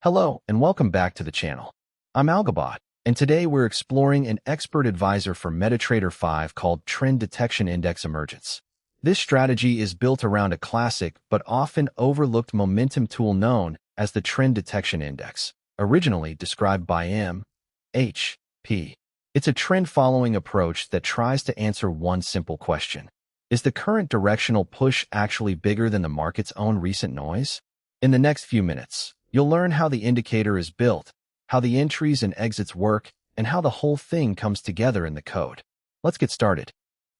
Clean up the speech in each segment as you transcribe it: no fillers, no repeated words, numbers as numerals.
Hello, and welcome back to the channel. I'm Algabot, and today we're exploring an expert advisor for MetaTrader 5 called Trend Detection Index Emergence. This strategy is built around a classic but often overlooked momentum tool known as the Trend Detection Index, originally described by M.H.P. It's a trend-following approach that tries to answer one simple question. Is the current directional push actually bigger than the market's own recent noise? In the next few minutes, you'll learn how the indicator is built, how the entries and exits work, and how the whole thing comes together in the code. Let's get started.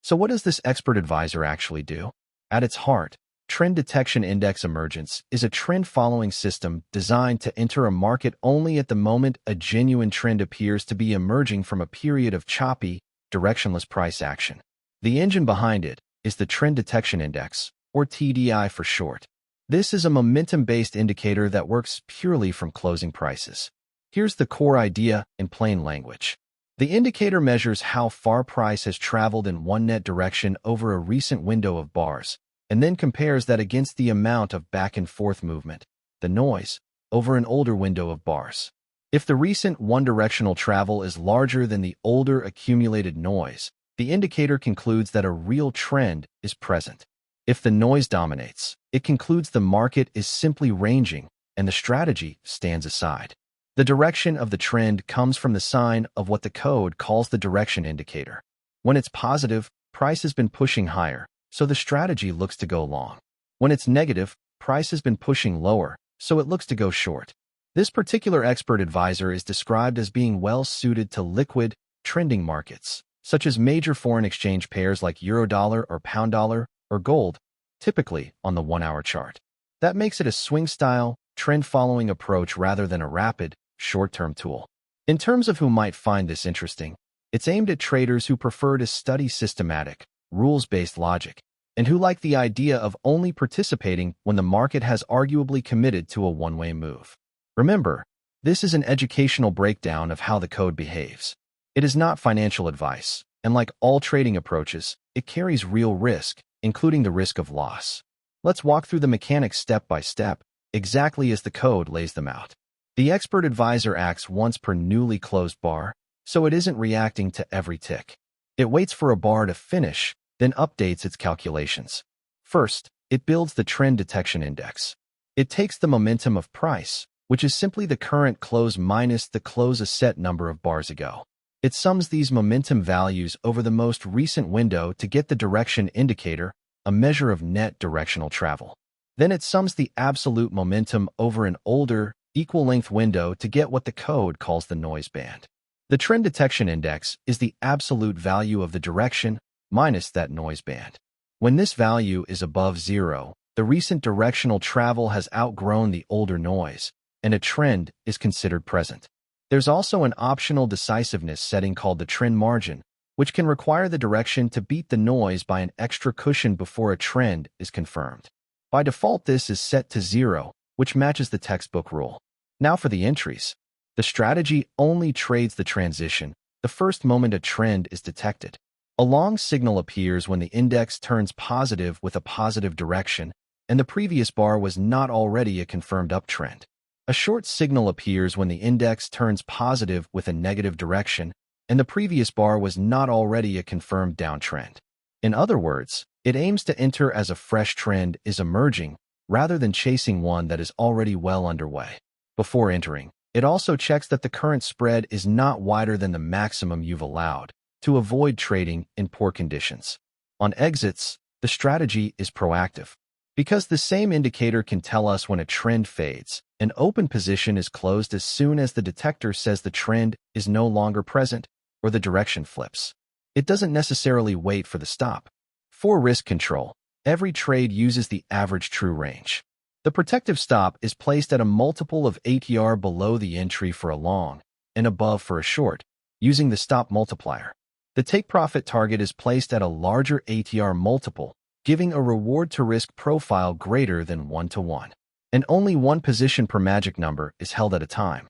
So what does this expert advisor actually do? At its heart, Trend Detection Index Emergence is a trend-following system designed to enter a market only at the moment a genuine trend appears to be emerging from a period of choppy, directionless price action. The engine behind it is the Trend Detection Index, or TDI for short. This is a momentum-based indicator that works purely from closing prices. Here's the core idea in plain language. The indicator measures how far price has traveled in one net direction over a recent window of bars, and then compares that against the amount of back-and-forth movement, the noise, over an older window of bars. If the recent one-directional travel is larger than the older accumulated noise, the indicator concludes that a real trend is present. If the noise dominates, it concludes the market is simply ranging and the strategy stands aside. The direction of the trend comes from the sign of what the code calls the direction indicator. When it's positive, price has been pushing higher, so the strategy looks to go long. When it's negative, price has been pushing lower, so it looks to go short. This particular expert advisor is described as being well suited to liquid, trending markets, such as major foreign exchange pairs like Eurodollar or Pound Dollar or gold, typically on the 1-hour chart. That makes it a swing-style, trend-following approach rather than a rapid, short-term tool. In terms of who might find this interesting, it's aimed at traders who prefer to study systematic, rules-based logic, and who like the idea of only participating when the market has arguably committed to a one-way move. Remember, this is an educational breakdown of how the code behaves. It is not financial advice, and like all trading approaches, it carries real risk, including the risk of loss. Let's walk through the mechanics step by step, exactly as the code lays them out. The expert advisor acts once per newly closed bar, so it isn't reacting to every tick. It waits for a bar to finish, then updates its calculations. First, it builds the Trend Detection Index. It takes the momentum of price, which is simply the current close minus the close a set number of bars ago. It sums these momentum values over the most recent window to get the direction indicator, a measure of net directional travel. Then it sums the absolute momentum over an older, equal-length window to get what the code calls the noise band. The Trend Detection Index is the absolute value of the direction minus that noise band. When this value is above 0, the recent directional travel has outgrown the older noise, and a trend is considered present. There's also an optional decisiveness setting called the TrendMargin, which can require the direction to beat the noise by an extra cushion before a trend is confirmed. By default, this is set to 0, which matches the textbook rule. Now for the entries. The strategy only trades the transition, the first moment a trend is detected. A long signal appears when the index turns positive with a positive direction, and the previous bar was not already a confirmed uptrend. A short signal appears when the index turns positive with a negative direction, and the previous bar was not already a confirmed downtrend. In other words, it aims to enter as a fresh trend is emerging, rather than chasing one that is already well underway. Before entering, it also checks that the current spread is not wider than the maximum you've allowed, to avoid trading in poor conditions. On exits, the strategy is proactive. Because the same indicator can tell us when a trend fades, an open position is closed as soon as the detector says the trend is no longer present or the direction flips. It doesn't necessarily wait for the stop. For risk control, every trade uses the average true range. The protective stop is placed at a multiple of ATR below the entry for a long and above for a short, using the stop multiplier. The take profit target is placed at a larger ATR multiple, giving a reward-to-risk profile greater than 1-to-1. And only one position per magic number is held at a time.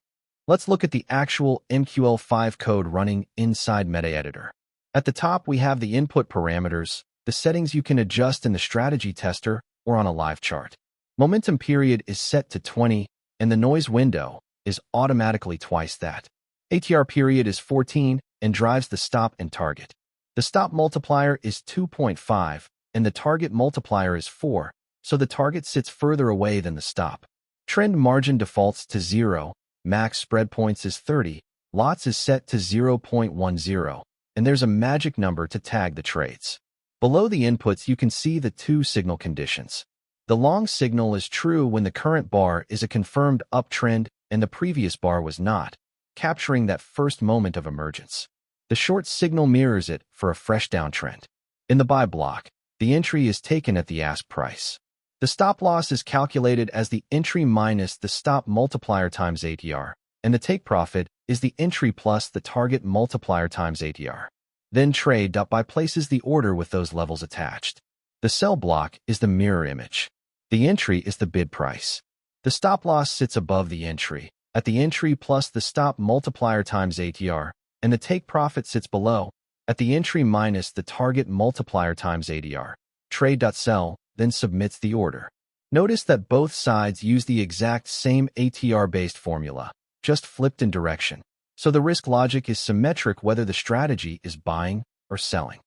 Let's look at the actual MQL5 code running inside MetaEditor. At the top, we have the input parameters, the settings you can adjust in the strategy tester or on a live chart. Momentum period is set to 20, and the noise window is automatically twice that. ATR period is 14 and drives the stop and target. The stop multiplier is 2.5 and the target multiplier is 4, so the target sits further away than the stop. Trend margin defaults to 0, max spread points is 30, lots is set to 0.10, and there's a magic number to tag the trades. Below the inputs, you can see the two signal conditions. The long signal is true when the current bar is a confirmed uptrend and the previous bar was not, capturing that first moment of emergence. The short signal mirrors it for a fresh downtrend. In the buy block, the entry is taken at the ask price. The stop loss is calculated as the entry minus the stop multiplier times ATR, and the take profit is the entry plus the target multiplier times ATR. Then TrendMargin places the order with those levels attached. The sell block is the mirror image. The entry is the bid price. The stop loss sits above the entry, at the entry plus the stop multiplier times ATR, and the take profit sits below, at the entry minus the target multiplier times ATR. Trade.sell then submits the order. Notice that both sides use the exact same ATR-based formula, just flipped in direction. So the risk logic is symmetric whether the strategy is buying or selling.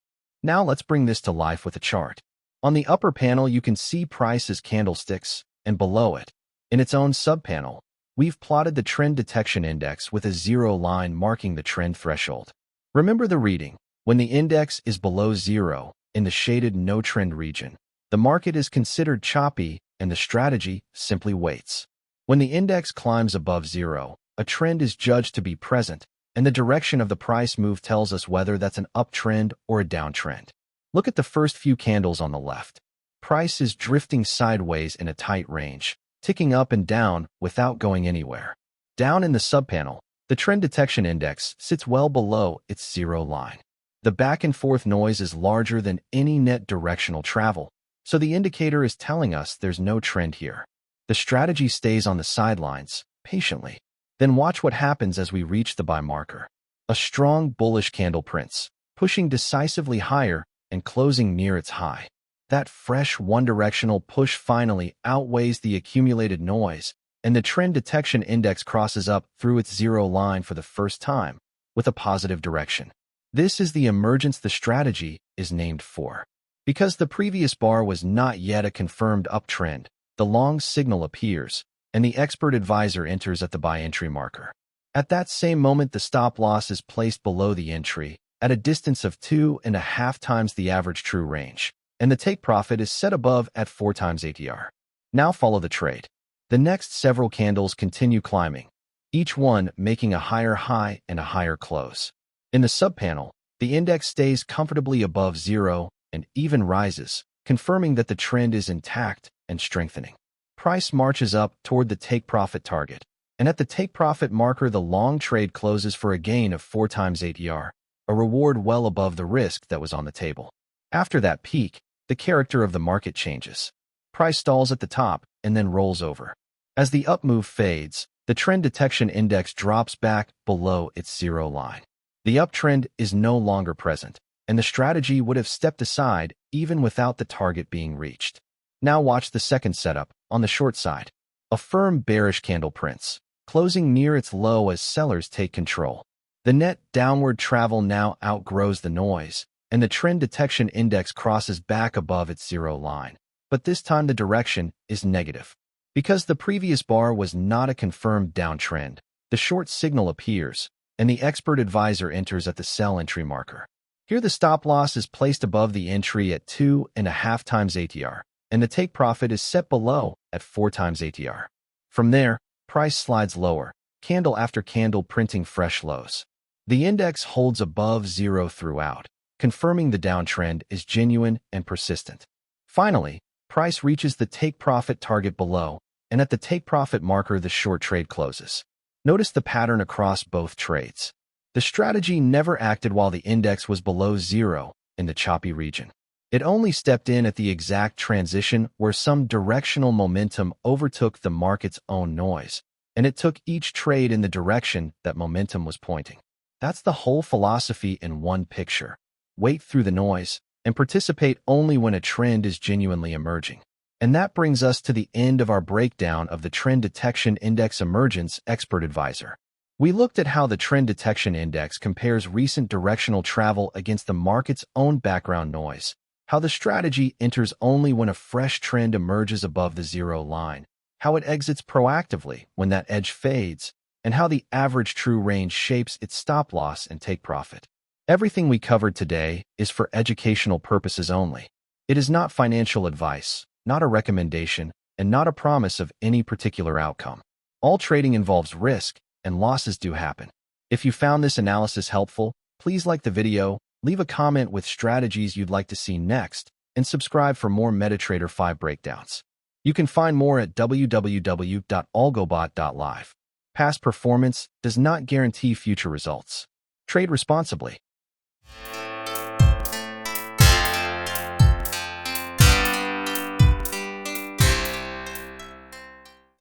Now let's bring this to life with a chart. On the upper panel, you can see price as candlesticks, and below it, in its own subpanel, we've plotted the trend detection index with a 0 line marking the trend threshold. Remember the reading. When the index is below 0, in the shaded no trend region, the market is considered choppy and the strategy simply waits. When the index climbs above 0, a trend is judged to be present, and the direction of the price move tells us whether that's an uptrend or a downtrend. Look at the first few candles on the left. Price is drifting sideways in a tight range, ticking up and down without going anywhere. Down in the subpanel, the trend detection index sits well below its 0 line. The back and forth noise is larger than any net directional travel, so the indicator is telling us there's no trend here. The strategy stays on the sidelines, patiently. Then watch what happens as we reach the buy marker. A strong bullish candle prints, pushing decisively higher and closing near its high. That fresh one-directional push finally outweighs the accumulated noise, and the trend detection index crosses up through its 0 line for the first time, with a positive direction. This is the emergence the strategy is named for. Because the previous bar was not yet a confirmed uptrend, the long signal appears, and the expert advisor enters at the buy entry marker. At that same moment, the stop loss is placed below the entry, at a distance of 2.5 times the average true range, and the take profit is set above at 4 times ATR. Now follow the trade. The next several candles continue climbing, each one making a higher high and a higher close. In the subpanel, the index stays comfortably above 0 and even rises, confirming that the trend is intact and strengthening. Price marches up toward the take profit target, and at the take profit marker, the long trade closes for a gain of 4 times ATR, a reward well above the risk that was on the table. After that peak, the character of the market changes. Price stalls at the top and then rolls over. As the up move fades, the trend detection index drops back below its 0 line. The uptrend is no longer present, and the strategy would have stepped aside even without the target being reached. Now watch the second setup, on the short side. A firm bearish candle prints, closing near its low as sellers take control. The net downward travel now outgrows the noise, and the trend detection index crosses back above its 0 line. But this time the direction is negative. Because the previous bar was not a confirmed downtrend, the short signal appears, and the expert advisor enters at the sell entry marker. Here the stop loss is placed above the entry at 2.5 times ATR, and the take profit is set below at 4 times ATR. From there, price slides lower, candle after candle printing fresh lows. The index holds above 0 throughout, confirming the downtrend is genuine and persistent. Finally, price reaches the take profit target below, and at the take profit marker the short trade closes. Notice the pattern across both trades. The strategy never acted while the index was below 0 in the choppy region. It only stepped in at the exact transition where some directional momentum overtook the market's own noise, and it took each trade in the direction that momentum was pointing. That's the whole philosophy in one picture. Wait through the noise and participate only when a trend is genuinely emerging. And that brings us to the end of our breakdown of the Trend Detection Index Emergence Expert Advisor. We looked at how the Trend Detection Index compares recent directional travel against the market's own background noise, how the strategy enters only when a fresh trend emerges above the zero line, how it exits proactively when that edge fades, and how the average true range shapes its stop loss and take profit. Everything we covered today is for educational purposes only. It is not financial advice, not a recommendation, and not a promise of any particular outcome. All trading involves risk, and losses do happen. If you found this analysis helpful, please like the video, leave a comment with strategies you'd like to see next, and subscribe for more MetaTrader 5 breakdowns. You can find more at www.algobot.live. Past performance does not guarantee future results. Trade responsibly.